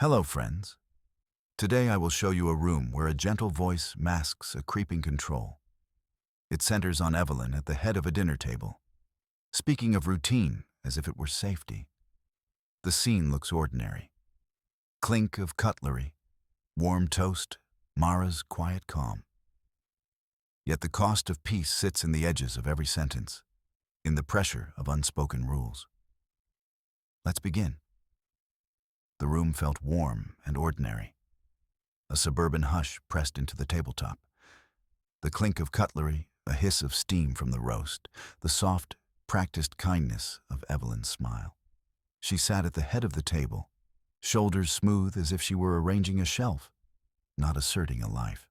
Hello, friends. Today I will show you a room where a gentle voice masks a creeping control. It centers on Evelyn at the head of a dinner table, speaking of routine as if it were safety. The scene looks ordinary. Clink of cutlery, warm toast, Mara's quiet calm. Yet the cost of peace sits in the edges of every sentence, in the pressure of unspoken rules. Let's begin. The room felt warm and ordinary. A suburban hush pressed into the tabletop. The clink of cutlery, a hiss of steam from the roast, the soft, practiced kindness of Evelyn's smile. She sat at the head of the table, shoulders smooth as if she were arranging a shelf, not asserting a life.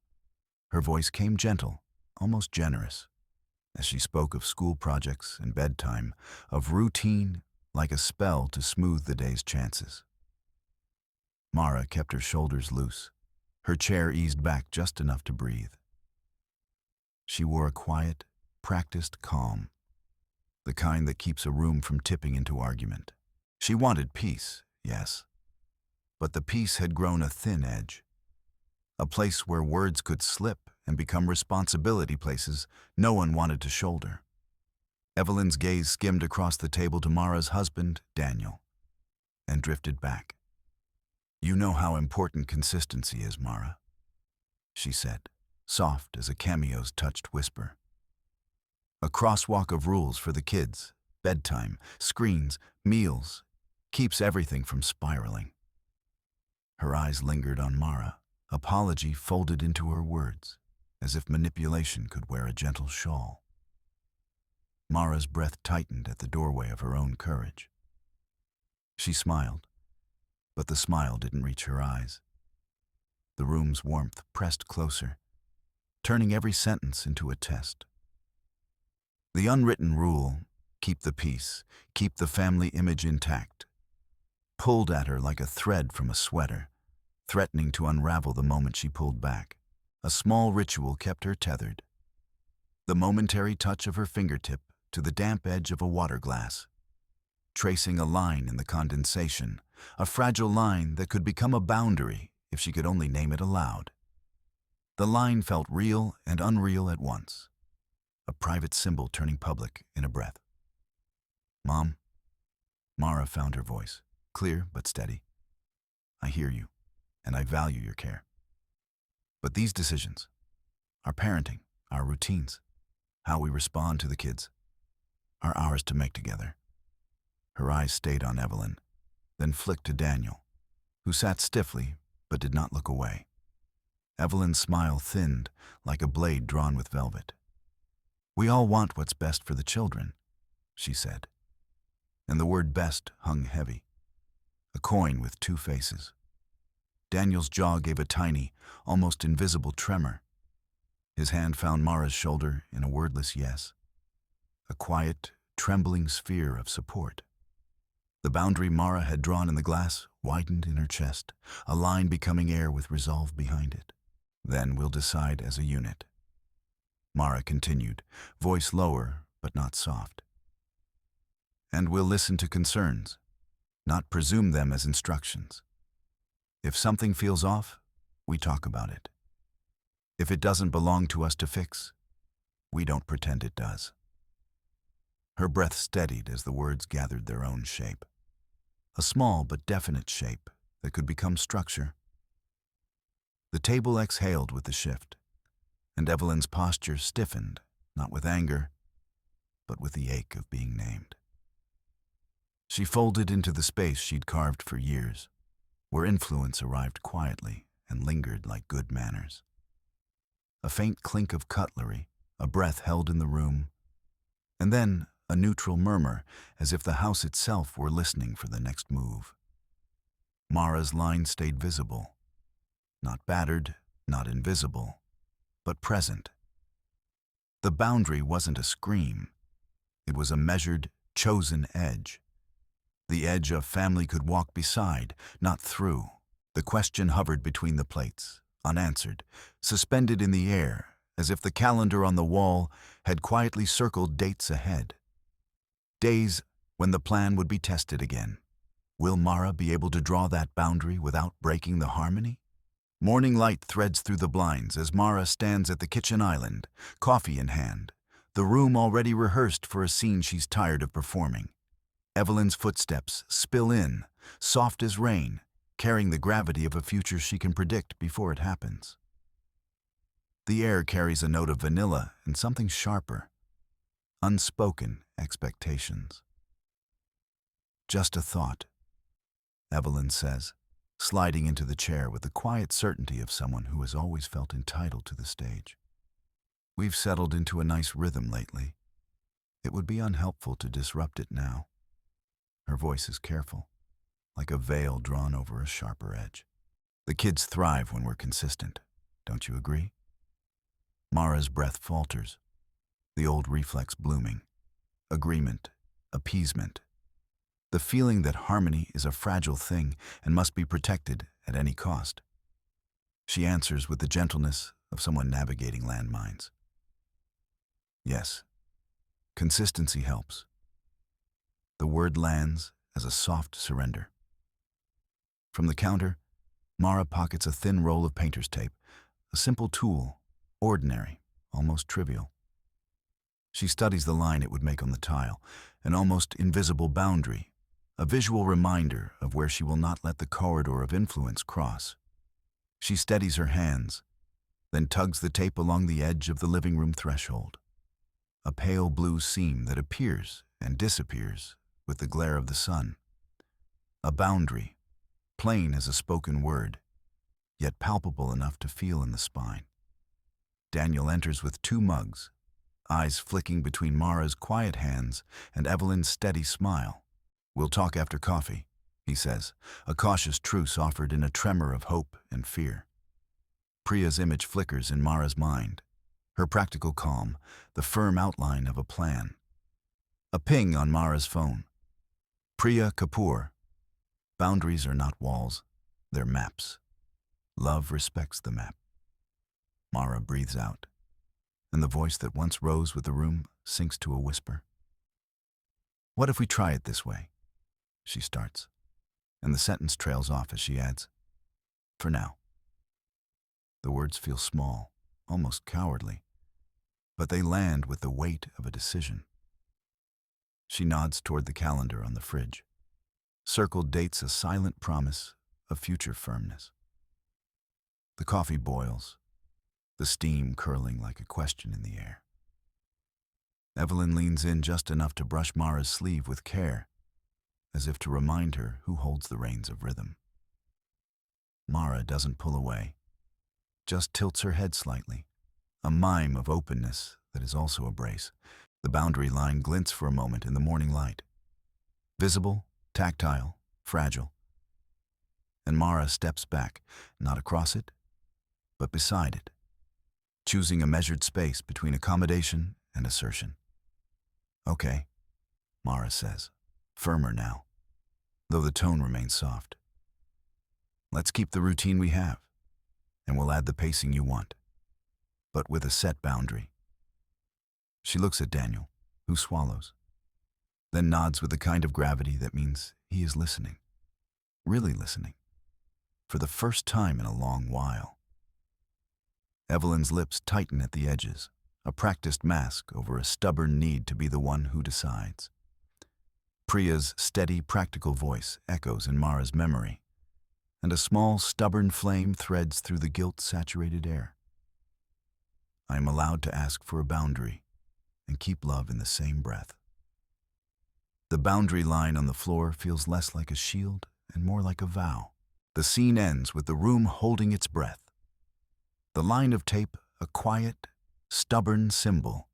Her voice came gentle, almost generous, as she spoke of school projects and bedtime, of routine like a spell to smooth the day's chances. Mara kept her shoulders loose. Her chair eased back just enough to breathe. She wore a quiet, practiced calm, the kind that keeps a room from tipping into argument. She wanted peace, yes, but the peace had grown a thin edge, a place where words could slip and become responsibility places no one wanted to shoulder. Evelyn's gaze skimmed across the table to Mara's husband, Daniel, and drifted back. "You know how important consistency is, Mara," she said, soft as a cameo's touched whisper. "A crosswalk of rules for the kids, bedtime, screens, meals, keeps everything from spiraling." Her eyes lingered on Mara, apology folded into her words, as if manipulation could wear a gentle shawl. Mara's breath tightened at the doorway of her own courage. She smiled, but the smile didn't reach her eyes. The room's warmth pressed closer, turning every sentence into a test. The unwritten rule, keep the peace, keep the family image intact, pulled at her like a thread from a sweater, threatening to unravel the moment she pulled back. A small ritual kept her tethered. The momentary touch of her fingertip to the damp edge of a water glass, tracing a line in the condensation, a fragile line that could become a boundary if she could only name it aloud. The line felt real and unreal at once, a private symbol turning public in a breath. "Mom," Mara found her voice, clear but steady. "I hear you, and I value your care. But these decisions, our parenting, our routines, how we respond to the kids, are ours to make together." Her eyes stayed on Evelyn, then flicked to Daniel, who sat stiffly but did not look away. Evelyn's smile thinned like a blade drawn with velvet. "We all want what's best for the children," she said, and the word best hung heavy, a coin with two faces. Daniel's jaw gave a tiny, almost invisible tremor. His hand found Mara's shoulder in a wordless yes, a quiet, trembling sphere of support. The boundary Mara had drawn in the glass widened in her chest, a line becoming air with resolve behind it. "Then we'll decide as a unit," Mara continued, voice lower but not soft. "And we'll listen to concerns, not presume them as instructions. If something feels off, we talk about it. If it doesn't belong to us to fix, we don't pretend it does." Her breath steadied as the words gathered their own shape. A small but definite shape that could become structure. The table exhaled with the shift, and Evelyn's posture stiffened, not with anger, but with the ache of being named. She folded into the space she'd carved for years, where influence arrived quietly and lingered like good manners. A faint clink of cutlery, a breath held in the room, and then a neutral murmur, as if the house itself were listening for the next move. Mara's line stayed visible, not battered, not invisible, but present. The boundary wasn't a scream. It was a measured, chosen edge. The edge a family could walk beside, not through. The question hovered between the plates, unanswered, suspended in the air, as if the calendar on the wall had quietly circled dates ahead. Days when the plan would be tested again. Will Mara be able to draw that boundary without breaking the harmony? Morning light threads through the blinds as Mara stands at the kitchen island, coffee in hand, the room already rehearsed for a scene she's tired of performing. Evelyn's footsteps spill in, soft as rain, carrying the gravity of a future she can predict before it happens. The air carries a note of vanilla and something sharper, unspoken expectations. Just a thought, Evelyn says, sliding into the chair with the quiet certainty of someone who has always felt entitled to the stage. We've settled into a nice rhythm lately. It would be unhelpful to disrupt it now. Her voice is careful, like a veil drawn over a sharper edge. The kids thrive when we're consistent, don't you agree? Mara's breath falters, the old reflex blooming. Agreement, appeasement. The feeling that harmony is a fragile thing and must be protected at any cost. She answers with the gentleness of someone navigating landmines. Yes, consistency helps. The word lands as a soft surrender. From the counter, Mara pockets a thin roll of painter's tape, a simple tool, ordinary, almost trivial. She studies the line it would make on the tile, an almost invisible boundary, a visual reminder of where she will not let the corridor of influence cross. She steadies her hands, then tugs the tape along the edge of the living room threshold, a pale blue seam that appears and disappears with the glare of the sun. A boundary, plain as a spoken word, yet palpable enough to feel in the spine. Daniel enters with 2 mugs, eyes flicking between Mara's quiet hands and Evelyn's steady smile. "We'll talk after coffee," he says, a cautious truce offered in a tremor of hope and fear. Priya's image flickers in Mara's mind, her practical calm, the firm outline of a plan. A ping on Mara's phone. Priya Kapoor. Boundaries are not walls, they're maps. Love respects the map. Mara breathes out, and the voice that once rose with the room sinks to a whisper. "What if we try it this way?" she starts, and the sentence trails off as she adds, "For now." The words feel small, almost cowardly, but they land with the weight of a decision. She nods toward the calendar on the fridge. Circled dates a silent promise of future firmness. The coffee boils, the steam curling like a question in the air. Evelyn leans in just enough to brush Mara's sleeve with care, as if to remind her who holds the reins of rhythm. Mara doesn't pull away, just tilts her head slightly, a mime of openness that is also a brace. The boundary line glints for a moment in the morning light. Visible, tactile, fragile. And Mara steps back, not across it, but beside it, choosing a measured space between accommodation and assertion. "Okay," Mara says, firmer now, though the tone remains soft. "Let's keep the routine we have, and we'll add the pacing you want, but with a set boundary." She looks at Daniel, who swallows, then nods with the kind of gravity that means he is listening, really listening, for the first time in a long while. Evelyn's lips tighten at the edges, a practiced mask over a stubborn need to be the one who decides. Priya's steady, practical voice echoes in Mara's memory, and a small, stubborn flame threads through the guilt-saturated air. I am allowed to ask for a boundary and keep love in the same breath. The boundary line on the floor feels less like a shield and more like a vow. The scene ends with the room holding its breath. The line of tape, a quiet, stubborn symbol,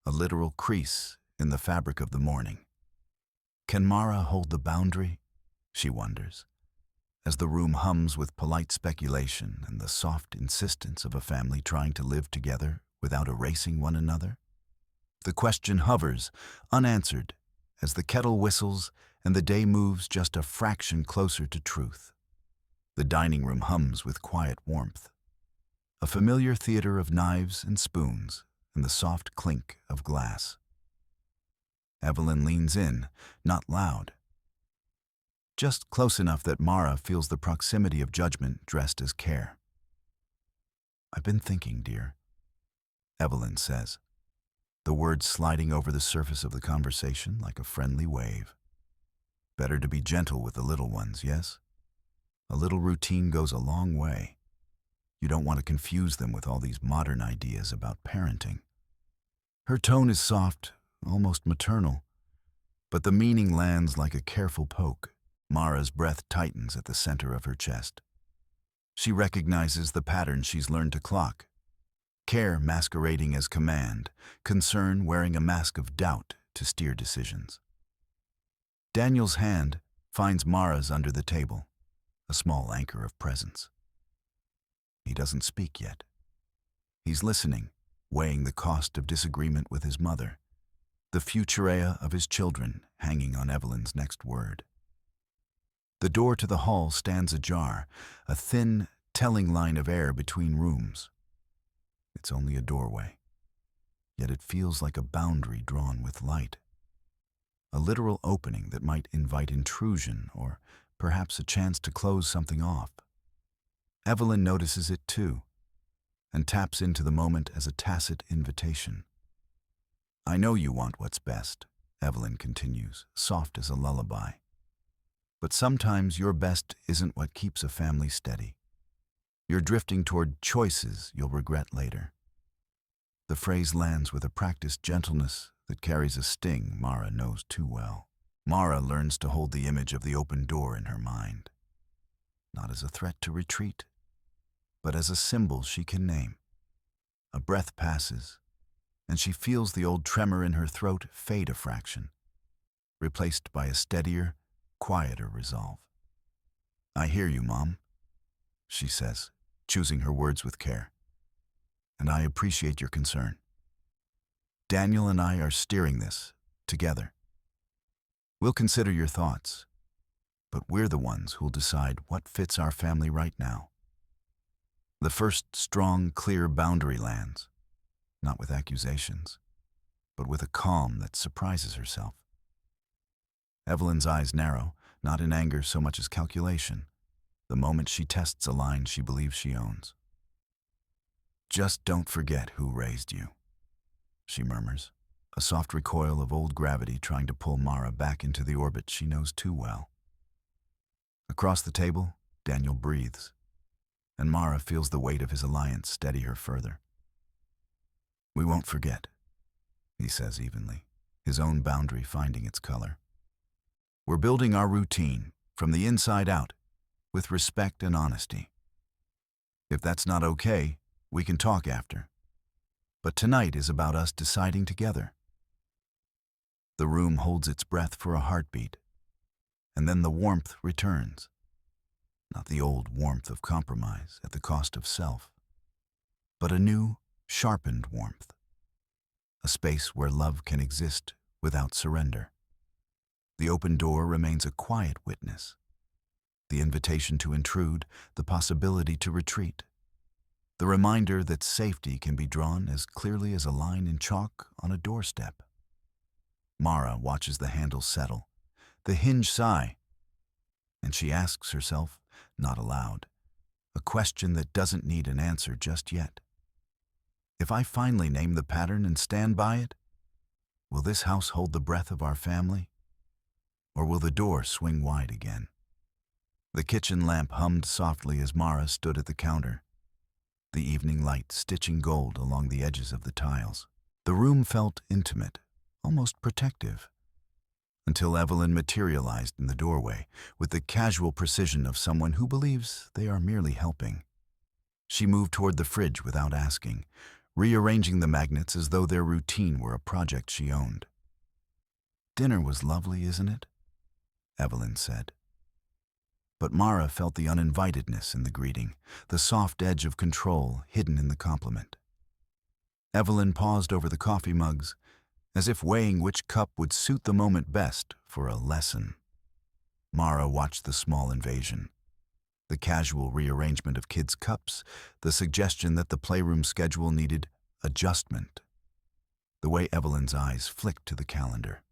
a literal crease in the fabric of the morning. Can Mara hold the boundary? She wonders, as the room hums with polite speculation and the soft insistence of a family trying to live together without erasing one another. The question hovers, unanswered, as the kettle whistles and the day moves just a fraction closer to truth. The dining room hums with quiet warmth, a familiar theater of knives and spoons and the soft clink of glass. Evelyn leans in, not loud, just close enough that Mara feels the proximity of judgment dressed as care. "I've been thinking, dear," Evelyn says, the words sliding over the surface of the conversation like a friendly wave. "Better to be gentle with the little ones, yes? A little routine goes a long way. You don't want to confuse them with all these modern ideas about parenting." Her tone is soft, almost maternal, but the meaning lands like a careful poke. Mara's breath tightens at the center of her chest. She recognizes the pattern she's learned to clock. Care masquerading as command, concern wearing a mask of doubt to steer decisions. Daniel's hand finds Mara's under the table, a small anchor of presence. He doesn't speak yet. He's listening, weighing the cost of disagreement with his mother, the futurea of his children hanging on Evelyn's next word. The door to the hall stands ajar, a thin, telling line of air between rooms. It's only a doorway, yet it feels like a boundary drawn with light. A literal opening that might invite intrusion or perhaps a chance to close something off. Evelyn notices it too, and taps into the moment as a tacit invitation. "I know you want what's best," Evelyn continues, soft as a lullaby. "But sometimes your best isn't what keeps a family steady. You're drifting toward choices you'll regret later." The phrase lands with a practiced gentleness that carries a sting Mara knows too well. Mara learns to hold the image of the open door in her mind, not as a threat to retreat, but as a symbol she can name. A breath passes, and she feels the old tremor in her throat fade a fraction, replaced by a steadier, quieter resolve. "I hear you, Mom," she says, choosing her words with care. "And I appreciate your concern. Daniel and I are steering this together. We'll consider your thoughts, but we're the ones who'll decide what fits our family right now." The first strong, clear boundary lands, not with accusations, but with a calm that surprises herself. Evelyn's eyes narrow, not in anger so much as calculation, the moment she tests a line she believes she owns. "Just don't forget who raised you," she murmurs, a soft recoil of old gravity trying to pull Mara back into the orbit she knows too well. Across the table, Daniel breathes, and Mara feels the weight of his alliance steady her further. "We won't forget," he says evenly, his own boundary finding its color. "We're building our routine, from the inside out, with respect and honesty. If that's not okay, we can talk after. But tonight is about us deciding together." The room holds its breath for a heartbeat, and then the warmth returns. Not the old warmth of compromise at the cost of self, but a new, sharpened warmth. A space where love can exist without surrender. The open door remains a quiet witness. The invitation to intrude, the possibility to retreat. The reminder that safety can be drawn as clearly as a line in chalk on a doorstep. Mara watches the handle settle, the hinge sigh, and she asks herself, not aloud, a question that doesn't need an answer just yet. If I finally name the pattern and stand by it, will this house hold the breath of our family? Or will the door swing wide again? The kitchen lamp hummed softly as Mara stood at the counter, the evening light stitching gold along the edges of the tiles. The room felt intimate, almost protective, until Evelyn materialized in the doorway with the casual precision of someone who believes they are merely helping. She moved toward the fridge without asking, rearranging the magnets as though their routine were a project she owned. "Dinner was lovely, isn't it?" Evelyn said. But Mara felt the uninvitedness in the greeting, the soft edge of control hidden in the compliment. Evelyn paused over the coffee mugs, as if weighing which cup would suit the moment best for a lesson. Mara watched the small invasion. The casual rearrangement of kids' cups, the suggestion that the playroom schedule needed adjustment. The way Evelyn's eyes flicked to the calendar.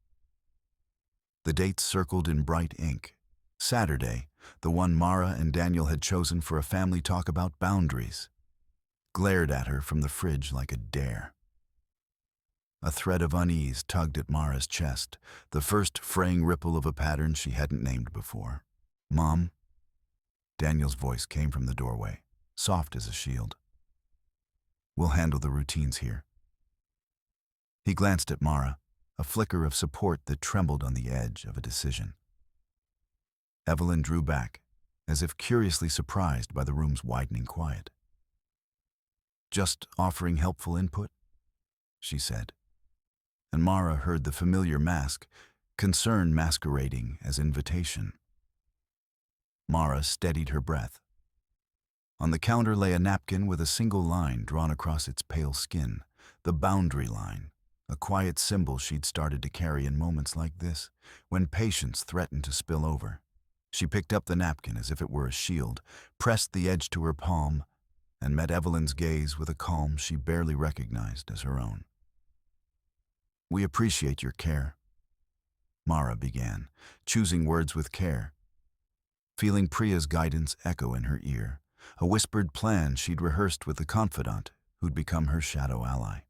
The dates circled in bright ink, Saturday, the one Mara and Daniel had chosen for a family talk about boundaries, glared at her from the fridge like a dare. A thread of unease tugged at Mara's chest, the first fraying ripple of a pattern she hadn't named before. "Mom?" Daniel's voice came from the doorway, soft as a shield. "We'll handle the routines here." He glanced at Mara, a flicker of support that trembled on the edge of a decision. Evelyn drew back, as if curiously surprised by the room's widening quiet. "Just offering helpful input," she said. And Mara heard the familiar mask, concern masquerading as invitation. Mara steadied her breath. On the counter lay a napkin with a single line drawn across its pale skin, the boundary line, a quiet symbol she'd started to carry in moments like this, when patience threatened to spill over. She picked up the napkin as if it were a shield, pressed the edge to her palm, and met Evelyn's gaze with a calm she barely recognized as her own. "We appreciate your care," Mara began, choosing words with care. Feeling Priya's guidance echo in her ear, a whispered plan she'd rehearsed with the confidant who'd become her shadow ally.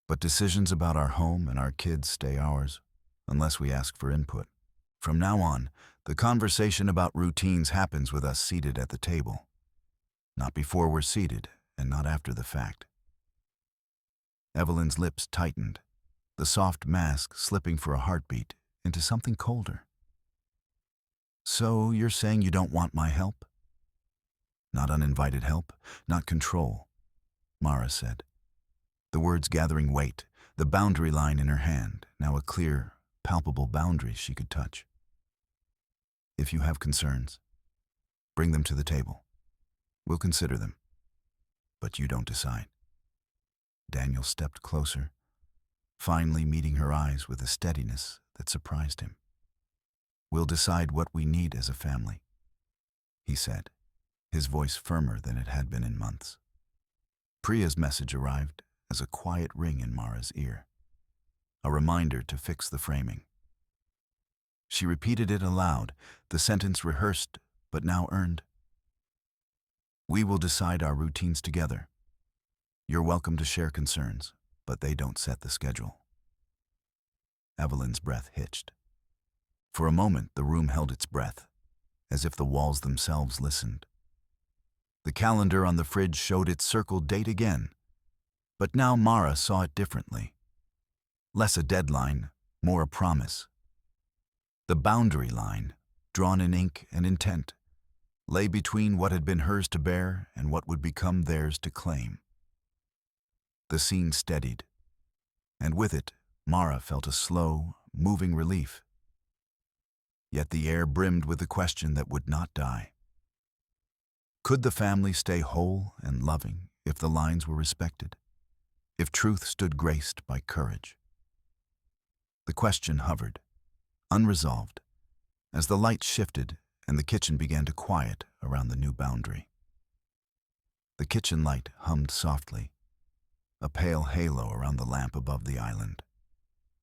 "But decisions about our home and our kids stay ours, unless we ask for input. From now on, the conversation about routines happens with us seated at the table. Not before we're seated, and not after the fact." Evelyn's lips tightened, the soft mask slipping for a heartbeat into something colder. "So you're saying you don't want my help?" "Not uninvited help, not control," Mara said. The words gathering weight, the boundary line in her hand, now a clear, palpable boundary she could touch. "If you have concerns, bring them to the table. We'll consider them. But you don't decide." Daniel stepped closer, finally meeting her eyes with a steadiness that surprised him. "We'll decide what we need as a family," he said, his voice firmer than it had been in months. Priya's message arrived as a quiet ring in Mara's ear, a reminder to fix the framing. She repeated it aloud, the sentence rehearsed but now earned. "We will decide our routines together. You're welcome to share concerns, but they don't set the schedule." Evelyn's breath hitched. For a moment, the room held its breath, as if the walls themselves listened. The calendar on the fridge showed its circled date again, but now Mara saw it differently. Less a deadline, more a promise. The boundary line, drawn in ink and intent, lay between what had been hers to bear and what would become theirs to claim. The scene steadied, and with it, Mara felt a slow, moving relief. Yet the air brimmed with the question that would not die. Could the family stay whole and loving if the lines were respected? If truth stood graced by courage? The question hovered, unresolved, as the light shifted and the kitchen began to quiet around the new boundary. The kitchen light hummed softly, a pale halo around the lamp above the island.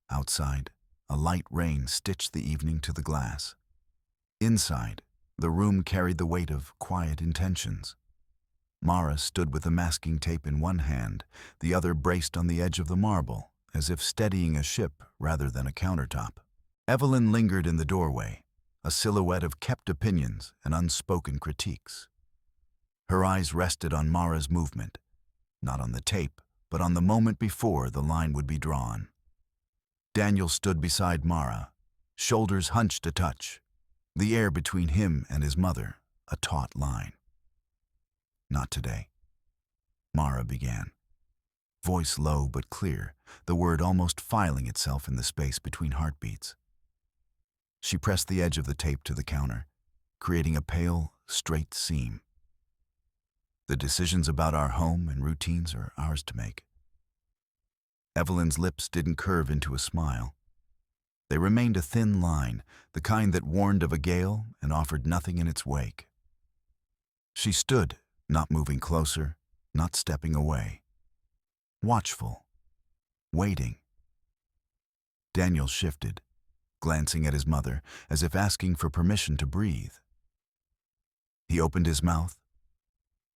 Outside, a light rain stitched the evening to the glass. Inside, the room carried the weight of quiet intentions. Mara stood with the masking tape in one hand, the other braced on the edge of the marble, as if steadying a ship rather than a countertop. Evelyn lingered in the doorway, a silhouette of kept opinions and unspoken critiques. Her eyes rested on Mara's movement, not on the tape, but on the moment before the line would be drawn. Daniel stood beside Mara, shoulders hunched a touch, the air between him and his mother a taut line. "Not today," Mara began, voice low but clear, the word almost filing itself in the space between heartbeats. She pressed the edge of the tape to the counter, creating a pale, straight seam. "The decisions about our home and routines are ours to make." Evelyn's lips didn't curve into a smile. They remained a thin line, the kind that warned of a gale and offered nothing in its wake. She stood, not moving closer, not stepping away. Watchful, waiting. Daniel shifted, glancing at his mother as if asking for permission to breathe. He opened his mouth,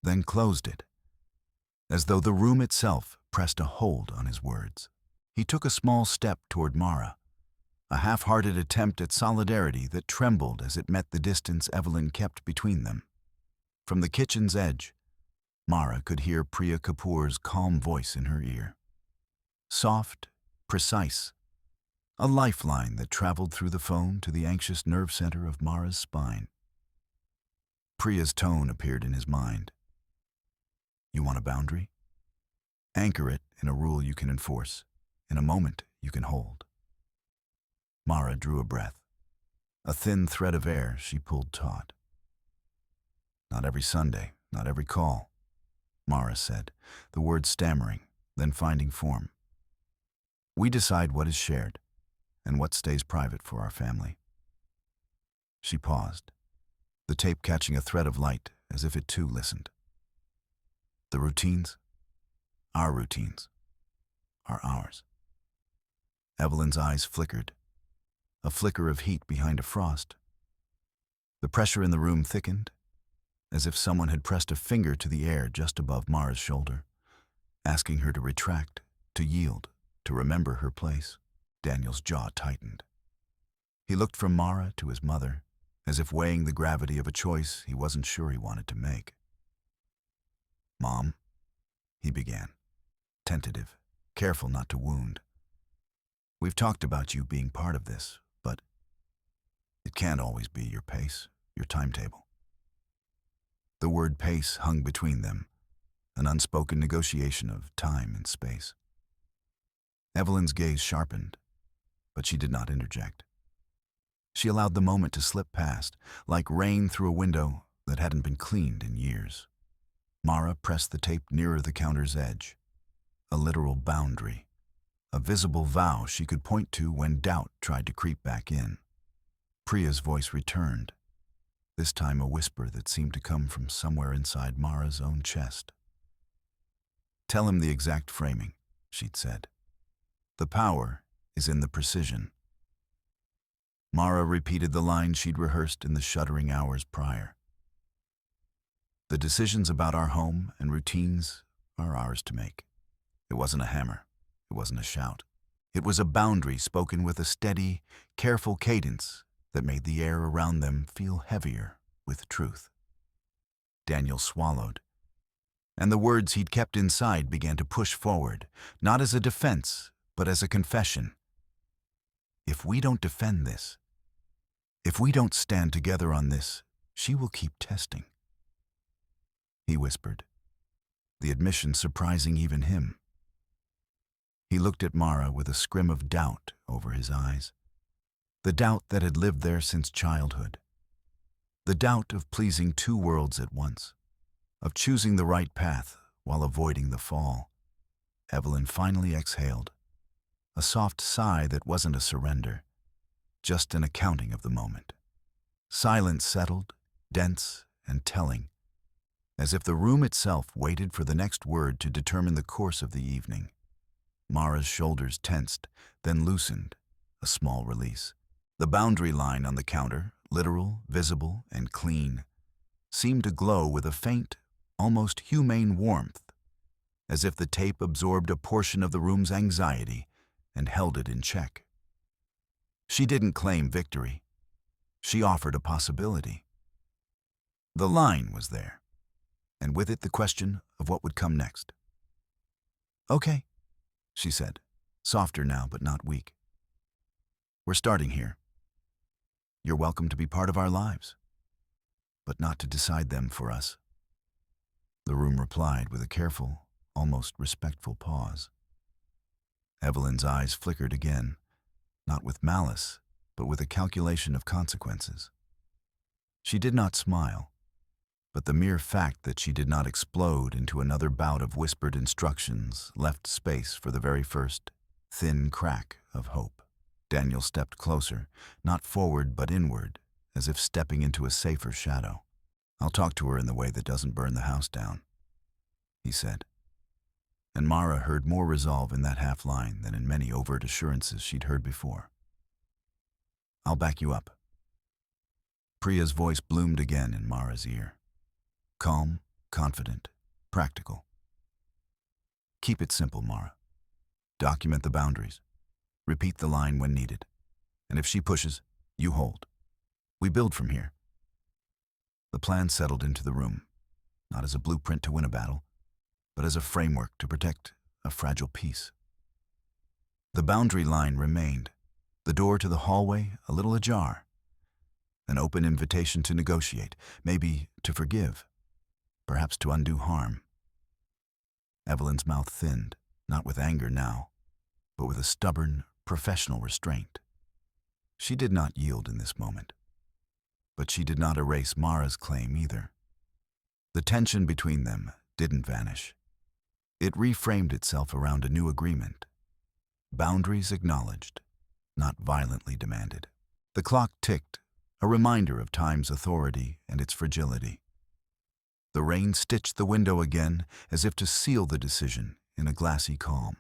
then closed it, as though the room itself pressed a hold on his words. He took a small step toward Mara, a half-hearted attempt at solidarity that trembled as it met the distance Evelyn kept between them. From the kitchen's edge, Mara could hear Priya Kapoor's calm voice in her ear. Soft, precise, a lifeline that traveled through the phone to the anxious nerve center of Mara's spine. Priya's tone appeared in his mind. You want a boundary? Anchor it in a rule you can enforce, in a moment you can hold. Mara drew a breath. A thin thread of air she pulled taut. Not every Sunday, not every call, Mara said, the words stammering, then finding form. We decide what is shared and what stays private for our family. She paused, the tape catching a thread of light as if it too listened. The routines, our routines, are ours. Evelyn's eyes flickered, a flicker of heat behind a frost. The pressure in the room thickened, as if someone had pressed a finger to the air just above Mara's shoulder, asking her to retract, to yield, to remember her place. Daniel's jaw tightened. He looked from Mara to his mother, as if weighing the gravity of a choice he wasn't sure he wanted to make. Mom, he began, tentative, careful not to wound. We've talked about you being part of this, but it can't always be your pace, your timetable. The word pace hung between them, an unspoken negotiation of time and space. Evelyn's gaze sharpened, but she did not interject. She allowed the moment to slip past, like rain through a window that hadn't been cleaned in years. Mara pressed the tape nearer the counter's edge, a literal boundary, a visible vow she could point to when doubt tried to creep back in. Priya's voice returned, this time a whisper that seemed to come from somewhere inside Mara's own chest. Tell him the exact framing, she'd said. The power is in the precision. Mara repeated the line she'd rehearsed in the shuddering hours prior. The decisions about our home and routines are ours to make. It wasn't a hammer. It wasn't a shout. It was a boundary spoken with a steady, careful cadence that made the air around them feel heavier with truth. Daniel swallowed, and the words he'd kept inside began to push forward, not as a defense, but as a confession. If we don't defend this, if we don't stand together on this, she will keep testing. He whispered, the admission surprising even him. He looked at Mara with a scrim of doubt over his eyes, the doubt that had lived there since childhood, the doubt of pleasing two worlds at once, of choosing the right path while avoiding the fall. Evelyn finally exhaled, a soft sigh that wasn't a surrender, just an accounting of the moment. Silence settled, dense and telling, as if the room itself waited for the next word to determine the course of the evening. Mara's shoulders tensed, then loosened, a small release. The boundary line on the counter, literal, visible, and clean, seemed to glow with a faint, almost humane warmth, as if the tape absorbed a portion of the room's anxiety and held it in check. She didn't claim victory. She offered a possibility. The line was there, and with it the question of what would come next. Okay, she said, softer now but not weak. We're starting here. You're welcome to be part of our lives, but not to decide them for us. The room replied with a careful, almost respectful pause. Evelyn's eyes flickered again, not with malice, but with a calculation of consequences. She did not smile, but the mere fact that she did not explode into another bout of whispered instructions left space for the very first, thin crack of hope. Daniel stepped closer, not forward but inward, as if stepping into a safer shadow. I'll talk to her in the way that doesn't burn the house down, he said. And Mara heard more resolve in that half line than in many overt assurances she'd heard before. I'll back you up. Priya's voice bloomed again in Mara's ear. Calm, confident, practical. Keep it simple, Mara. Document the boundaries. Repeat the line when needed. And if she pushes, you hold. We build from here. The plan settled into the room, not as a blueprint to win a battle, but as a framework to protect a fragile peace. The boundary line remained, the door to the hallway a little ajar, an open invitation to negotiate, maybe to forgive, perhaps to undo harm. Evelyn's mouth thinned, not with anger now, but with a stubborn, professional restraint. She did not yield in this moment, but she did not erase Mara's claim either. The tension between them didn't vanish. It reframed itself around a new agreement. Boundaries acknowledged, not violently demanded. The clock ticked, a reminder of time's authority and its fragility. The rain stitched the window again as if to seal the decision in a glassy calm.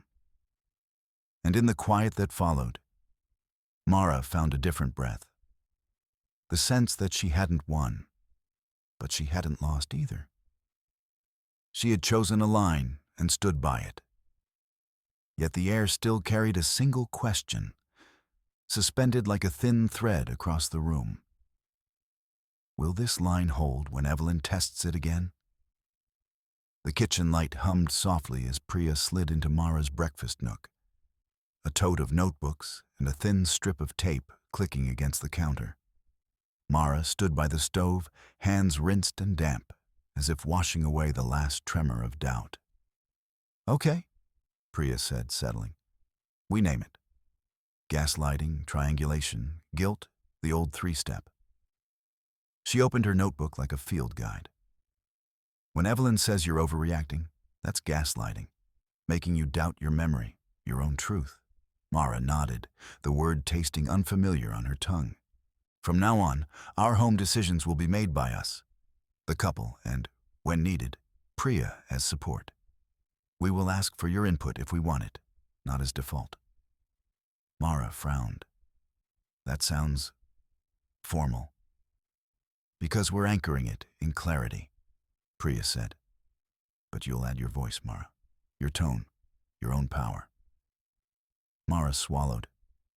And in the quiet that followed, Mara found a different breath. The sense that she hadn't won, but she hadn't lost either. She had chosen a line and stood by it. Yet the air still carried a single question, suspended like a thin thread across the room. Will this line hold when Evelyn tests it again? The kitchen light hummed softly as Priya slid into Mara's breakfast nook, a tote of notebooks and a thin strip of tape clicking against the counter. Mara stood by the stove, hands rinsed and damp, as if washing away the last tremor of doubt. Okay, Priya said, settling. We name it. Gaslighting, triangulation, guilt, the old three-step. She opened her notebook like a field guide. When Evelyn says you're overreacting, that's gaslighting, making you doubt your memory, your own truth. Mara nodded, the word tasting unfamiliar on her tongue. From now on, our home decisions will be made by us, the couple, and, when needed, Priya as support. We will ask for your input if we want it, not as default. Mara frowned. That sounds formal. Because we're anchoring it in clarity, Priya said. But you'll add your voice, Mara, your tone, your own power. Mara swallowed,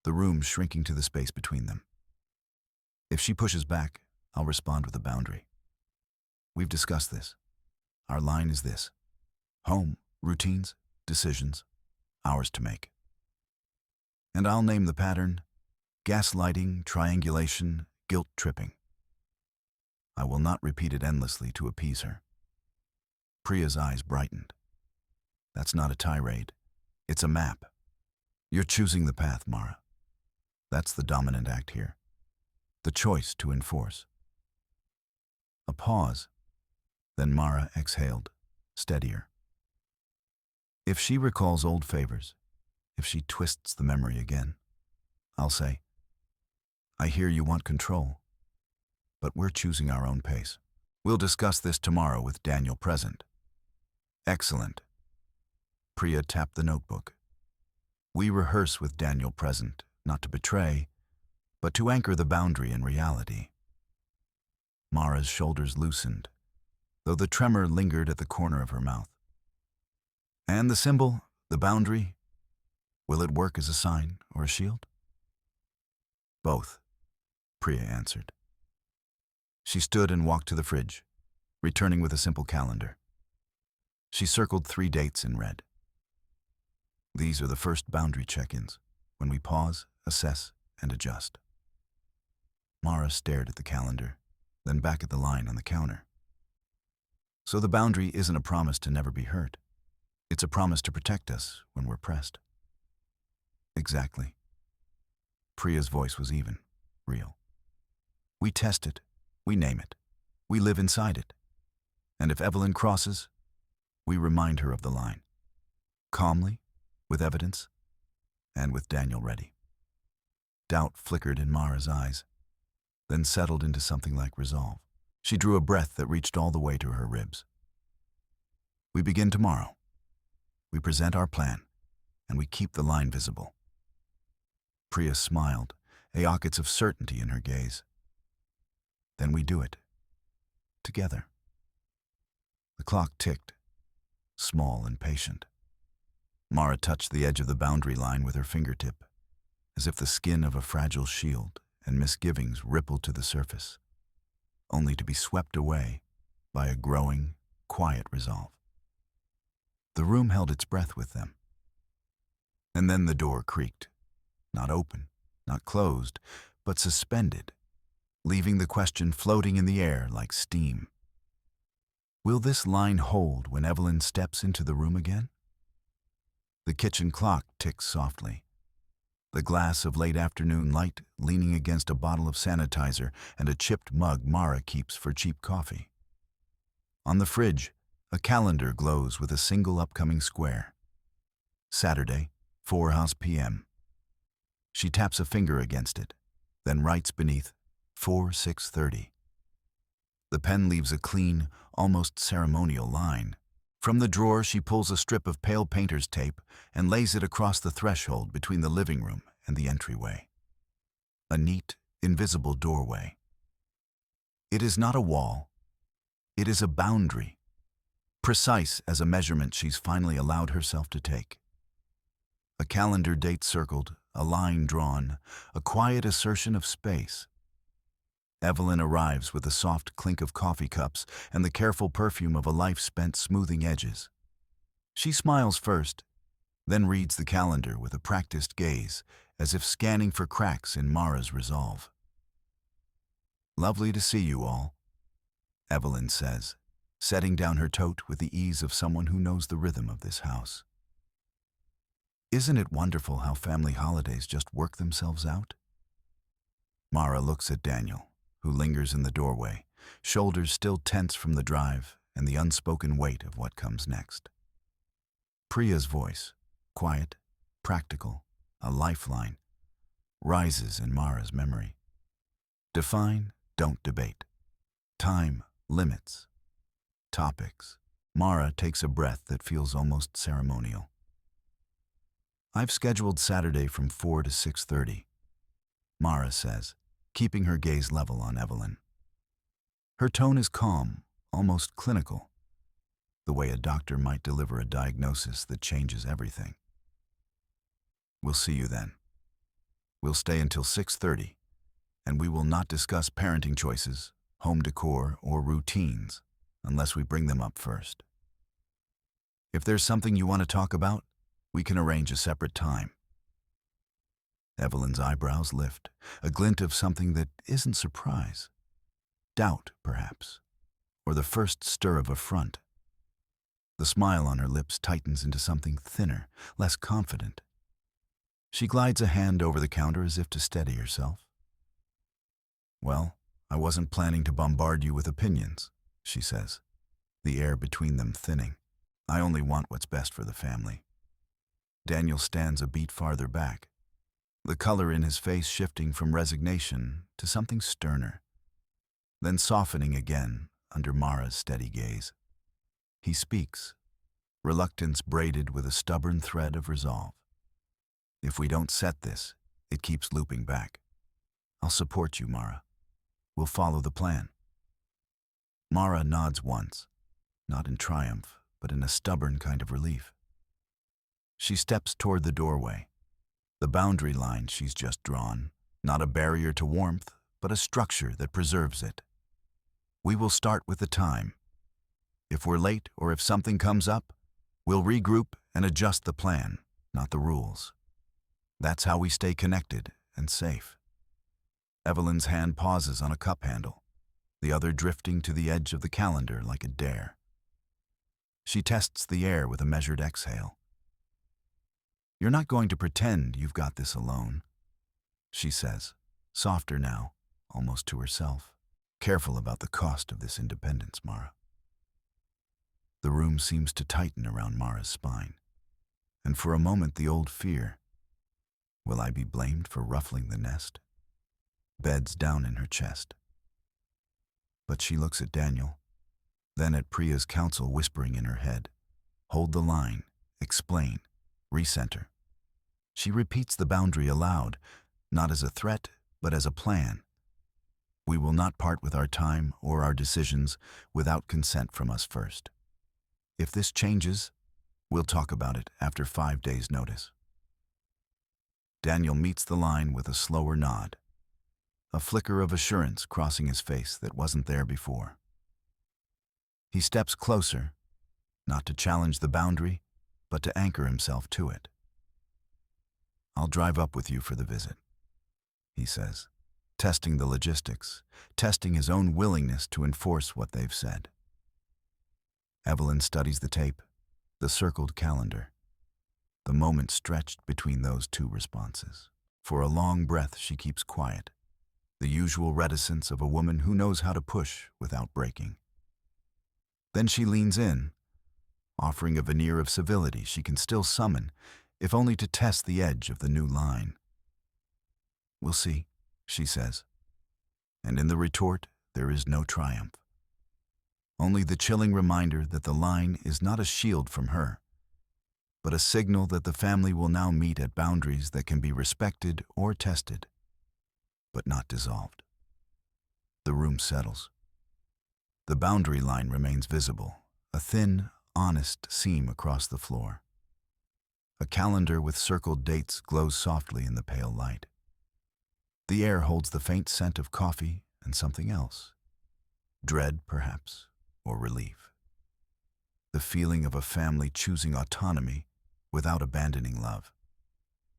the room shrinking to the space between them. If she pushes back, I'll respond with a boundary. We've discussed this. Our line is this. Home, routines, decisions, ours to make. And I'll name the pattern gaslighting, triangulation, guilt tripping. I will not repeat it endlessly to appease her. Priya's eyes brightened. That's not a tirade. It's a map. You're choosing the path, Mara. That's the dominant act here. The choice to enforce. A pause. Then Mara exhaled, steadier. If she recalls old favors, if she twists the memory again, I'll say, I hear you want control, but we're choosing our own pace. We'll discuss this tomorrow with Daniel present. Excellent. Priya tapped the notebook. We rehearse with Daniel present, not to betray, but to anchor the boundary in reality. Mara's shoulders loosened, though the tremor lingered at the corner of her mouth. And the symbol, the boundary, will it work as a sign or a shield? Both, Priya answered. She stood and walked to the fridge, returning with a simple calendar. She circled 3 dates in red. These are the first boundary check-ins, when we pause, assess, and adjust. Mara stared at the calendar, then back at the line on the counter. So the boundary isn't a promise to never be hurt. It's a promise to protect us when we're pressed. Exactly. Priya's voice was even, real. We test it, we name it, we live inside it. And if Evelyn crosses, we remind her of the line. Calmly, with evidence, and with Daniel ready. Doubt flickered in Mara's eyes, then settled into something like resolve. She drew a breath that reached all the way to her ribs. We begin tomorrow. We present our plan, and we keep the line visible. Priya smiled, pockets of certainty in her gaze. Then we do it. Together. The clock ticked, small and patient. Mara touched the edge of the boundary line with her fingertip, as if the skin of a fragile shield, and misgivings rippled to the surface, only to be swept away by a growing, quiet resolve. The room held its breath with them. And then the door creaked, not open, not closed, but suspended, leaving the question floating in the air like steam. Will this line hold when Evelyn steps into the room again? The kitchen clock ticks softly. The glass of late afternoon light leaning against a bottle of sanitizer and a chipped mug Mara keeps for cheap coffee. On the fridge, a calendar glows with a single upcoming square. Saturday, 4 p.m. She taps a finger against it, then writes beneath 6:30. The pen leaves a clean, almost ceremonial line. From the drawer, she pulls a strip of pale painter's tape and lays it across the threshold between the living room and the entryway. A neat, invisible doorway. It is not a wall. It is a boundary, precise as a measurement she's finally allowed herself to take. A calendar date circled, a line drawn, a quiet assertion of space. Evelyn arrives with the soft clink of coffee cups and the careful perfume of a life spent smoothing edges. She smiles first, then reads the calendar with a practiced gaze, as if scanning for cracks in Mara's resolve. "Lovely to see you all," Evelyn says, setting down her tote with the ease of someone who knows the rhythm of this house. "Isn't it wonderful how family holidays just work themselves out?" Mara looks at Daniel, who lingers in the doorway, shoulders still tense from the drive and the unspoken weight of what comes next. Priya's voice, quiet, practical, a lifeline, rises in Mara's memory. Define, don't debate. Time, limits. Topics. Mara takes a breath that feels almost ceremonial. "I've scheduled Saturday from 4 to 6:30, Mara says, keeping her gaze level on Evelyn. Her tone is calm, almost clinical, the way a doctor might deliver a diagnosis that changes everything. "We'll see you then. We'll stay until 6:30, and we will not discuss parenting choices, home decor, or routines unless we bring them up first. If there's something you want to talk about, we can arrange a separate time." Evelyn's eyebrows lift, a glint of something that isn't surprise. Doubt, perhaps, or the first stir of affront. The smile on her lips tightens into something thinner, less confident. She glides a hand over the counter as if to steady herself. "Well, I wasn't planning to bombard you with opinions," she says, the air between them thinning. "I only want what's best for the family." Daniel stands a beat farther back, the color in his face shifting from resignation to something sterner, then softening again under Mara's steady gaze. He speaks, reluctance braided with a stubborn thread of resolve. "If we don't set this, it keeps looping back. I'll support you, Mara. We'll follow the plan." Mara nods once, not in triumph, but in a stubborn kind of relief. She steps toward the doorway, the boundary line she's just drawn, not a barrier to warmth, but a structure that preserves it. "We will start with the time. If we're late or if something comes up, we'll regroup and adjust the plan, not the rules. That's how we stay connected and safe." Evelyn's hand pauses on a cup handle, the other drifting to the edge of the calendar like a dare. She tests the air with a measured exhale. "You're not going to pretend you've got this alone," she says, softer now, almost to herself. "Careful about the cost of this independence, Mara." The room seems to tighten around Mara's spine, and for a moment the old fear, will I be blamed for ruffling the nest, beds down in her chest. But she looks at Daniel, then at Priya's counsel whispering in her head, "Hold the line, explain, recenter." She repeats the boundary aloud, not as a threat, but as a plan. We will not part with our time or our decisions without consent from us first. If this changes, we'll talk about it after 5 days' notice. Daniel meets the line with a slower nod, a flicker of assurance crossing his face that wasn't there before. He steps closer, not to challenge the boundary, but to anchor himself to it. "I'll drive up with you for the visit," he says, testing the logistics, testing his own willingness to enforce what they've said. Evelyn studies the tape, the circled calendar, the moment stretched between those two responses. For a long breath, she keeps quiet, the usual reticence of a woman who knows how to push without breaking. Then she leans in, offering a veneer of civility she can still summon, if only to test the edge of the new line. "We'll see," she says. And in the retort, there is no triumph. Only the chilling reminder that the line is not a shield from her, but a signal that the family will now meet at boundaries that can be respected or tested, but not dissolved. The room settles. The boundary line remains visible, a thin, honest seam across the floor. A calendar with circled dates glows softly in the pale light. The air holds the faint scent of coffee and something else. Dread, perhaps, or relief. The feeling of a family choosing autonomy without abandoning love.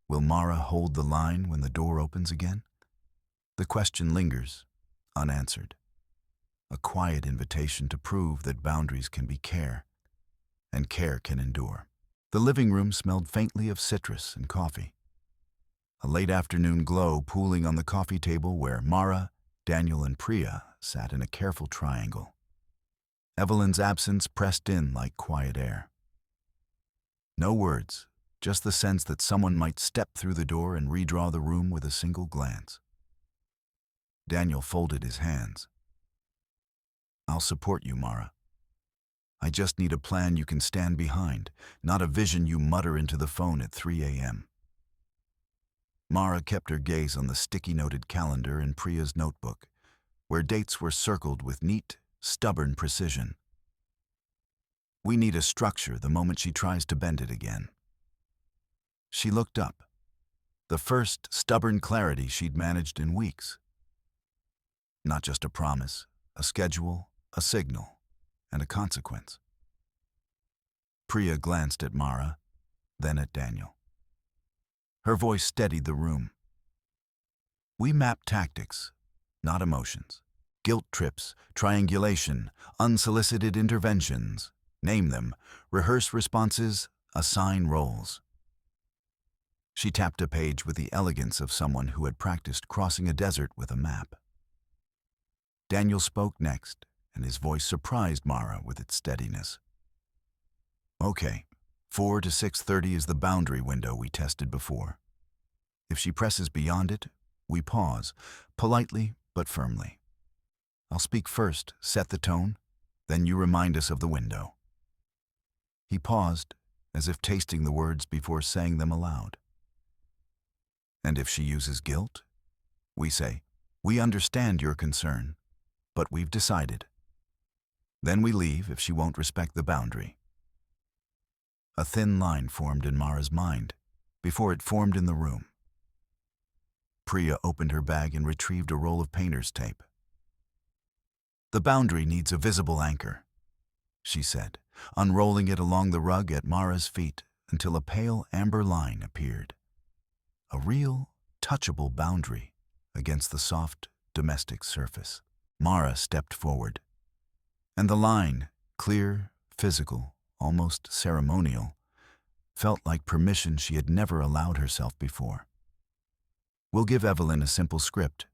Will Mara hold the line when the door opens again? The question lingers, unanswered. A quiet invitation to prove that boundaries can be care, and care can endure. The living room smelled faintly of citrus and coffee. A late afternoon glow pooling on the coffee table where Mara, Daniel, and Priya sat in a careful triangle. Evelyn's absence pressed in like quiet air. No words, just the sense that someone might step through the door and redraw the room with a single glance. Daniel folded his hands. "I'll support you, Mara. I just need a plan you can stand behind, not a vision you mutter into the phone at 3 a.m. Mara kept her gaze on the sticky-noted calendar in Priya's notebook, where dates were circled with neat, stubborn precision. We need a structure the moment she tries to bend it again. She looked up, the first stubborn clarity she'd managed in weeks. Not just a promise, a schedule, a signal, and a consequence. Priya glanced at Mara, then at Daniel. Her voice steadied the room. "We map tactics, not emotions. Guilt trips, triangulation, unsolicited interventions. Name them, rehearse responses, assign roles." She tapped a page with the elegance of someone who had practiced crossing a desert with a map. Daniel spoke next, and his voice surprised Mara with its steadiness. "Okay, 4 to 6:30 is the boundary window we tested before. If she presses beyond it, we pause, politely but firmly. I'll speak first, set the tone, then you remind us of the window." He paused, as if tasting the words before saying them aloud. "And if she uses guilt, we say, 'We understand your concern, but we've decided.' Then we leave if she won't respect the boundary." A thin line formed in Mara's mind before it formed in the room. Priya opened her bag and retrieved a roll of painter's tape. "The boundary needs a visible anchor," she said, unrolling it along the rug at Mara's feet until a pale amber line appeared. A real, touchable boundary against the soft, domestic surface. Mara stepped forward, and the line, clear, physical, almost ceremonial, felt like permission she had never allowed herself before. "We'll give Evelyn a simple script,"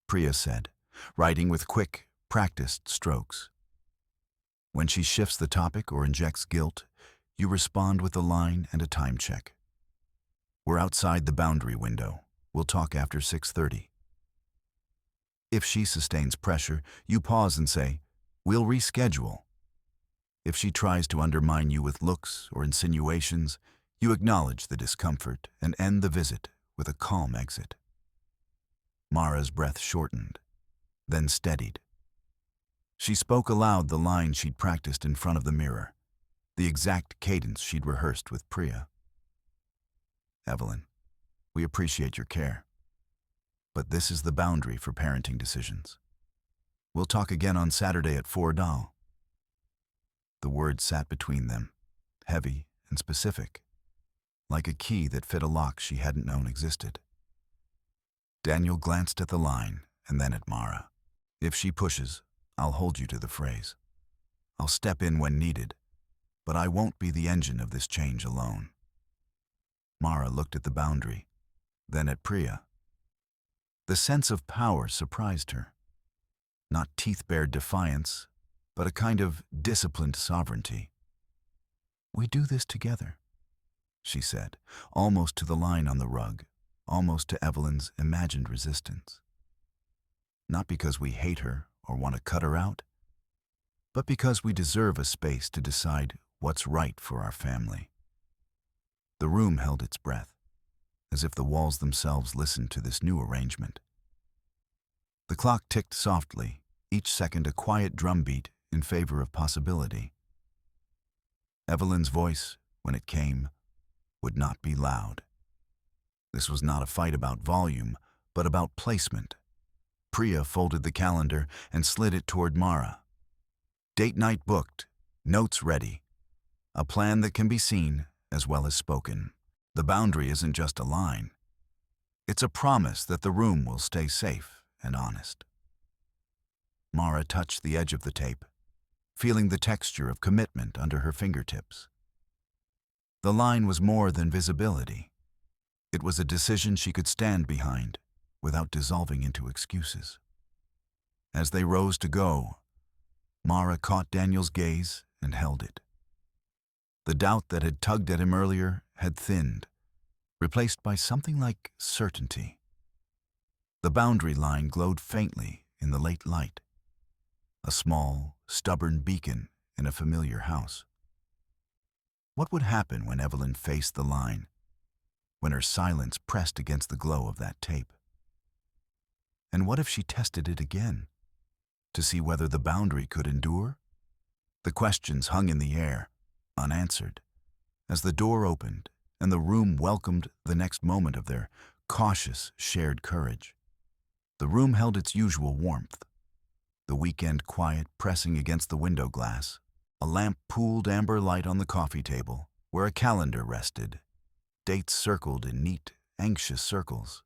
Priya said, writing with quick, practiced strokes. "When she shifts the topic or injects guilt, you respond with a line and a time check. We're outside the boundary window. We'll talk after 6:30. If she sustains pressure, you pause and say, 'We'll reschedule.' If she tries to undermine you with looks or insinuations, you acknowledge the discomfort and end the visit with a calm exit." Mara's breath shortened, then steadied. She spoke aloud the line she'd practiced in front of the mirror, the exact cadence she'd rehearsed with Priya. "Evelyn, we appreciate your care, but this is the boundary for parenting decisions. We'll talk again on Saturday at 4 dal." The words sat between them, heavy and specific, like a key that fit a lock she hadn't known existed. Daniel glanced at the line and then at Mara. "If she pushes, I'll hold you to the phrase. I'll step in when needed, but I won't be the engine of this change alone." Mara looked at the boundary, then at Priya. The sense of power surprised her. Not teeth-bared defiance, but a kind of disciplined sovereignty. "We do this together," she said, almost to the line on the rug, almost to Evelyn's imagined resistance. "Not because we hate her or want to cut her out, but because we deserve a space to decide what's right for our family." The room held its breath, as if the walls themselves listened to this new arrangement. The clock ticked softly, each second a quiet drumbeat in favor of possibility. Evelyn's voice, when it came, would not be loud. This was not a fight about volume, but about placement. Priya folded the calendar and slid it toward Mara. "Date night booked, notes ready. A plan that can be seen as well as spoken. The boundary isn't just a line. It's a promise that the room will stay safe and honest." Mara touched the edge of the tape, feeling the texture of commitment under her fingertips. The line was more than visibility. It was a decision she could stand behind without dissolving into excuses. As they rose to go, Mara caught Daniel's gaze and held it. The doubt that had tugged at him earlier had thinned, replaced by something like certainty. The boundary line glowed faintly in the late light, a small, stubborn beacon in a familiar house. What would happen when Evelyn faced the line, when her silence pressed against the glow of that tape? And what if she tested it again, to see whether the boundary could endure? The questions hung in the air, unanswered, as the door opened and the room welcomed the next moment of their cautious, shared courage. The room held its usual warmth, the weekend quiet pressing against the window glass, a lamp pooled amber light on the coffee table where a calendar rested, dates circled in neat, anxious circles.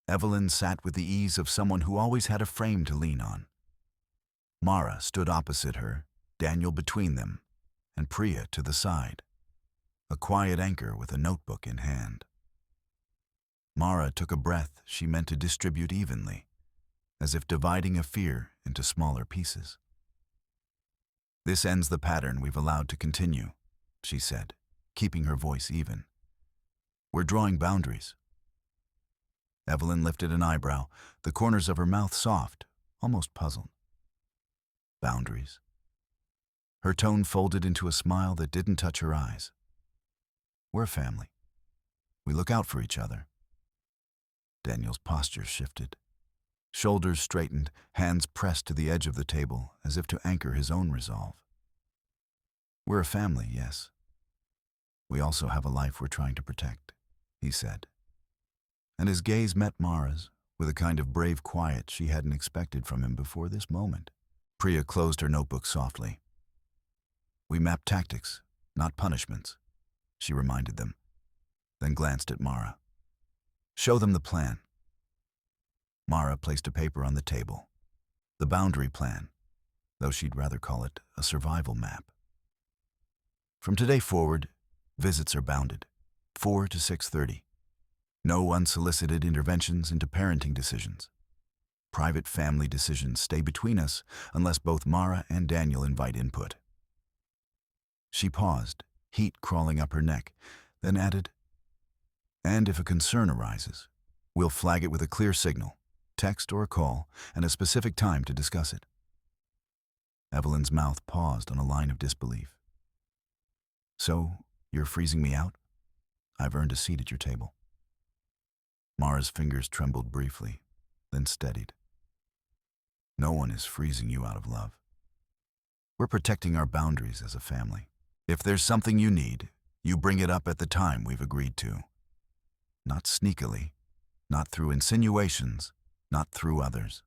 Evelyn sat with the ease of someone who always had a frame to lean on. Mara stood opposite her, Daniel between them, and Priya to the side, a quiet anchor with a notebook in hand. Mara took a breath she meant to distribute evenly, as if dividing a fear into smaller pieces. "This ends the pattern we've allowed to continue," she said, keeping her voice even. "We're drawing boundaries." Evelyn lifted an eyebrow, the corners of her mouth soft, almost puzzled. "Boundaries?" Her tone folded into a smile that didn't touch her eyes. "We're a family. We look out for each other." Daniel's posture shifted. Shoulders straightened, hands pressed to the edge of the table as if to anchor his own resolve. "We're a family, yes. We also have a life we're trying to protect," he said. And his gaze met Mara's with a kind of brave quiet she hadn't expected from him before this moment. Priya closed her notebook softly. "We map tactics, not punishments," she reminded them, then glanced at Mara. "Show them the plan." Mara placed a paper on the table. The boundary plan, though she'd rather call it a survival map. "From today forward, visits are bounded, 4 to 6:30. No unsolicited interventions into parenting decisions. Private family decisions stay between us unless both Mara and Daniel invite input." She paused, heat crawling up her neck, then added, "And if a concern arises, we'll flag it with a clear signal, text or a call, and a specific time to discuss it." Evelyn's mouth paused on a line of disbelief. "So, you're freezing me out? I've earned a seat at your table." Mara's fingers trembled briefly, then steadied. No one is freezing you out of love. We're protecting our boundaries as a family. If there's something you need, you bring it up at the time we've agreed to. Not sneakily, not through insinuations, not through others.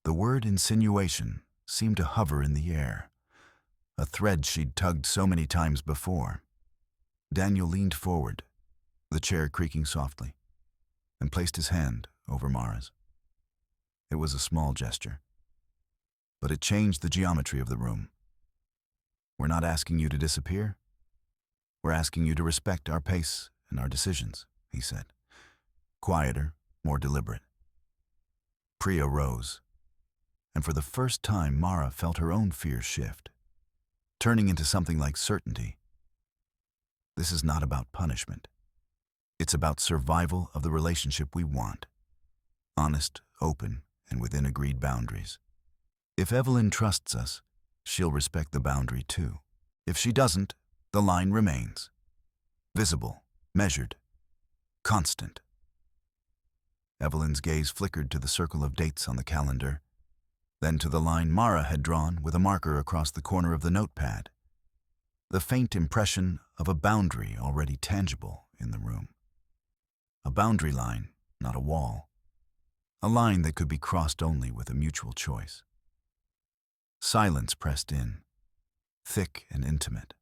The word insinuation seemed to hover in the air, a thread she'd tugged so many times before. Daniel leaned forward, the chair creaking softly, and placed his hand over Mara's. It was a small gesture, but it changed the geometry of the room. We're not asking you to disappear. We're asking you to respect our pace and our decisions, he said. Quieter, more deliberate. Priya rose, and for the first time Mara felt her own fear shift, turning into something like certainty. This is not about punishment. It's about survival of the relationship we want. Honest, open, and within agreed boundaries. If Evelyn trusts us, she'll respect the boundary too. If she doesn't, the line remains. Visible, measured, constant. Evelyn's gaze flickered to the circle of dates on the calendar, then to the line Mara had drawn with a marker across the corner of the notepad. The faint impression of a boundary already tangible in the room. A boundary line, not a wall. A line that could be crossed only with a mutual choice. Silence pressed in, thick and intimate.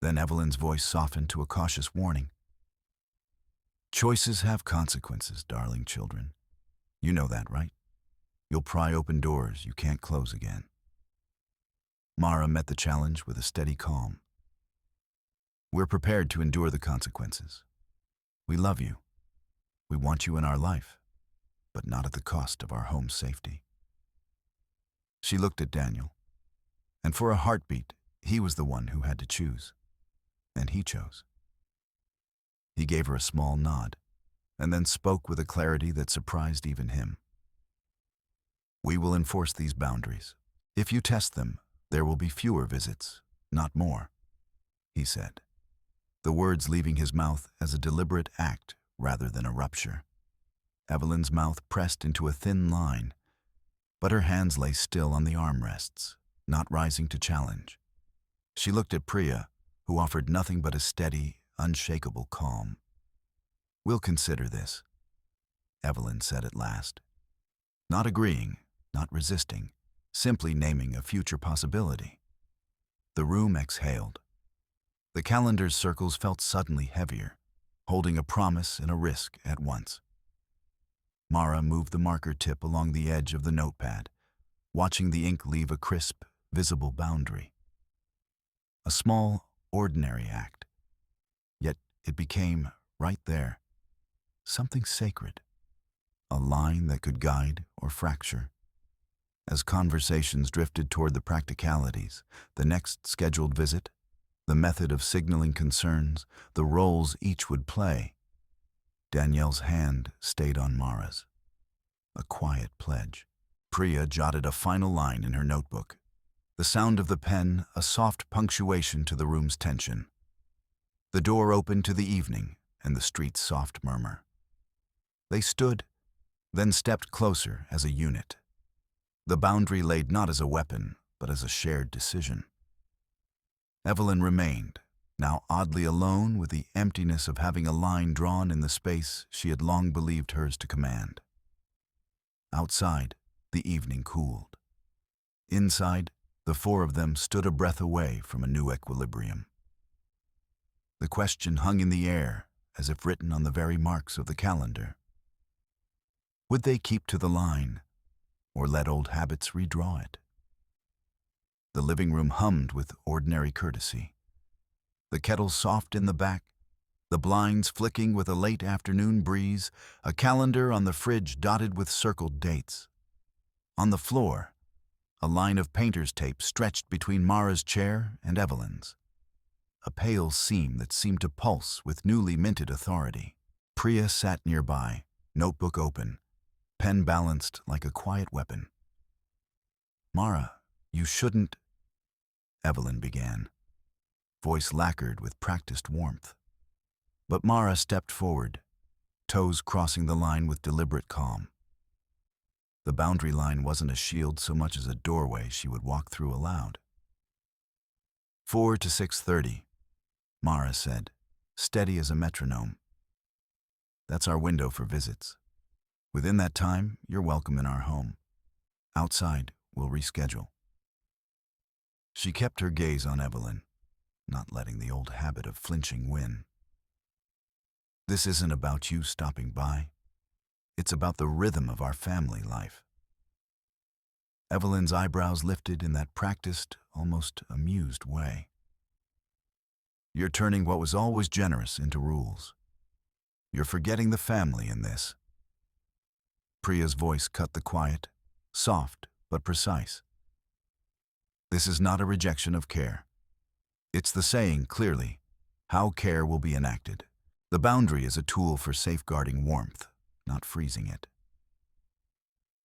Then Evelyn's voice softened to a cautious warning. Choices have consequences, darling children. You know that, right? You'll pry open doors you can't close again. Mara met the challenge with a steady calm. We're prepared to endure the consequences. We love you. We want you in our life, but not at the cost of our home's safety. She looked at Daniel, and for a heartbeat, he was the one who had to choose. And he chose. He gave her a small nod, and then spoke with a clarity that surprised even him. We will enforce these boundaries. If you test them, there will be fewer visits, not more, he said, the words leaving his mouth as a deliberate act rather than a rupture. Evelyn's mouth pressed into a thin line, but her hands lay still on the armrests, not rising to challenge. She looked at Priya, who offered nothing but a steady, unshakable calm. We'll consider this, Evelyn said at last. Not agreeing, not resisting, simply naming a future possibility. The room exhaled. The calendar's circles felt suddenly heavier, holding a promise and a risk at once. Mara moved the marker tip along the edge of the notepad, watching the ink leave a crisp, visible boundary. A small, ordinary act. Yet it became, right there, something sacred. A line that could guide or fracture. As conversations drifted toward the practicalities, the next scheduled visit, the method of signaling concerns, the roles each would play, Danielle's hand stayed on Mara's. A quiet pledge. Priya jotted a final line in her notebook. The sound of the pen, a soft punctuation to the room's tension. The door opened to the evening and the street's soft murmur. They stood, then stepped closer as a unit. The boundary laid not as a weapon, but as a shared decision. Evelyn remained, now oddly alone with the emptiness of having a line drawn in the space she had long believed hers to command. Outside, the evening cooled. Inside, the four of them stood a breath away from a new equilibrium. The question hung in the air, as if written on the very marks of the calendar. Would they keep to the line, or let old habits redraw it? The living room hummed with ordinary courtesy. The kettle soft in the back, the blinds flicking with a late afternoon breeze, a calendar on the fridge dotted with circled dates. On the floor, a line of painter's tape stretched between Mara's chair and Evelyn's. A pale seam that seemed to pulse with newly minted authority. Priya sat nearby, notebook open, pen balanced like a quiet weapon. Mara, you shouldn't, Evelyn began, voice lacquered with practiced warmth. But Mara stepped forward, toes crossing the line with deliberate calm. The boundary line wasn't a shield so much as a doorway she would walk through aloud. 4 to 6:30, Mara said, steady as a metronome. That's our window for visits. Within that time, you're welcome in our home. Outside, we'll reschedule. She kept her gaze on Evelyn, not letting the old habit of flinching win. This isn't about you stopping by. It's about the rhythm of our family life. Evelyn's eyebrows lifted in that practiced, almost amused way. You're turning what was always generous into rules. You're forgetting the family in this. Priya's voice cut the quiet, soft but precise. This is not a rejection of care. It's the saying clearly how care will be enacted. The boundary is a tool for safeguarding warmth, not freezing it.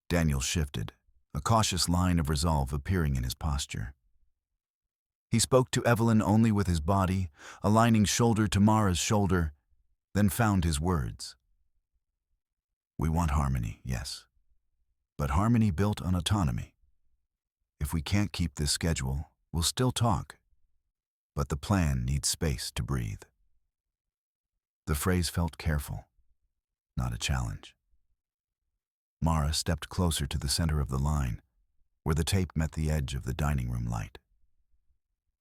Daniel shifted, a cautious line of resolve appearing in his posture. He spoke to Evelyn only with his body, aligning shoulder to Mara's shoulder, then found his words. We want harmony, yes, but harmony built on autonomy. If we can't keep this schedule, we'll still talk, but the plan needs space to breathe. The phrase felt careful, not a challenge. Mara stepped closer to the center of the line, where the tape met the edge of the dining room light.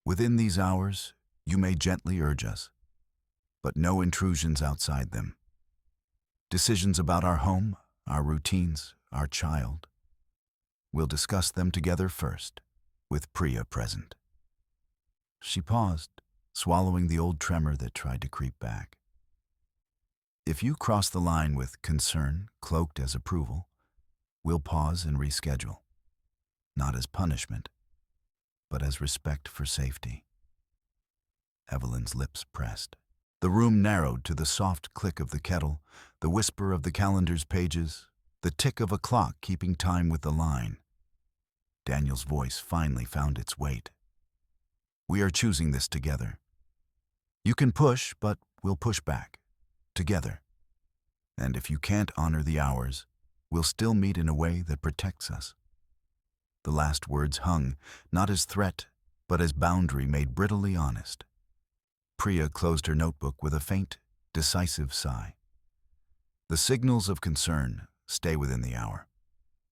Within these hours, you may gently urge us, but no intrusions outside them. Decisions about our home, our routines, our child. We'll discuss them together first, with Priya present. She paused, swallowing the old tremor that tried to creep back. If you cross the line with concern cloaked as approval, we'll pause and reschedule, not as punishment, but as respect for safety. Evelyn's lips pressed. The room narrowed to the soft click of the kettle, the whisper of the calendar's pages, the tick of a clock keeping time with the line. Daniel's voice finally found its weight. We are choosing this together. You can push, but we'll push back. Together. And if you can't honor the hours, we'll still meet in a way that protects us. The last words hung, not as threat, but as boundary made brittly honest. Priya closed her notebook with a faint, decisive sigh. The signals of concern stay within the hour.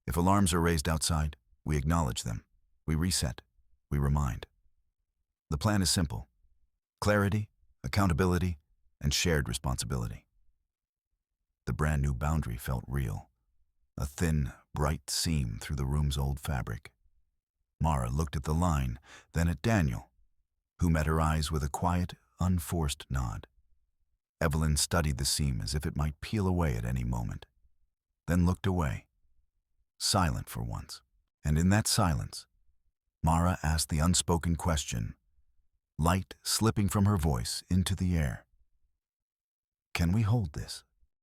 If alarms are raised outside, we acknowledge them. We reset. We remind. The plan is simple. Clarity, accountability, and shared responsibility. The brand new boundary felt real, a thin, bright seam through the room's old fabric. Mara looked at the line, then at Daniel, who met her eyes with a quiet, unforced nod. Evelyn studied the seam as if it might peel away at any moment, then looked away, silent for once. And in that silence, Mara asked the unspoken question, light slipping from her voice into the air. Can we hold this?